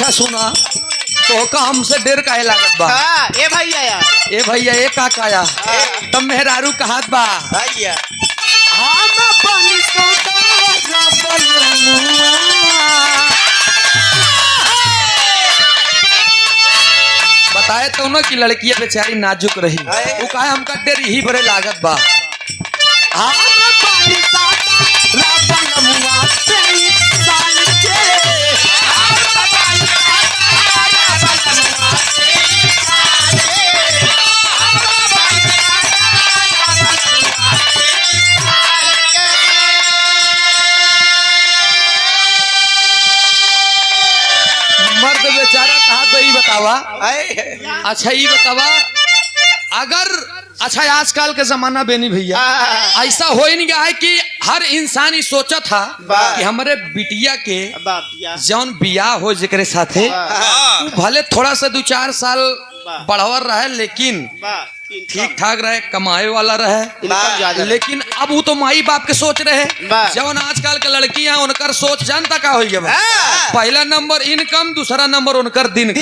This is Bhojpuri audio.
अच्छा सुना तो का हमसे डेर काहे लागत बा ए भैया यार ए भैया ए का काया तब मेहरारू कहत बा भैया हम बनी सौदा बलमुआ बताए तो ना कि लड़की बेचारी नाजुक रही वो कहे हमका डेर ही बड़े लागत बा हम बनी सौदा बलमुआ तेरी साल के मर्द बेचारा कहा तो ही बतावा अच्छा ही बतावा अगर अच्छा आजकल के जमाना बेनी भैया ऐसा हो ही नहीं गया है कि हर इंसान ही सोचा था कि हमारे बिटिया के जौन बियाह हो जेकरे साथे भले थोड़ा सा 2-4 साल बढ़ावर रहे लेकिन ठीक ठाक रहे कमाए वाला रहे लेकिन अब वो तो माई बाप के सोच रहे जौन आजकल के लड़की हैं उनकर सोच जानता का हो पहला नंबर इनकम दूसरा नंबर उनकर दिन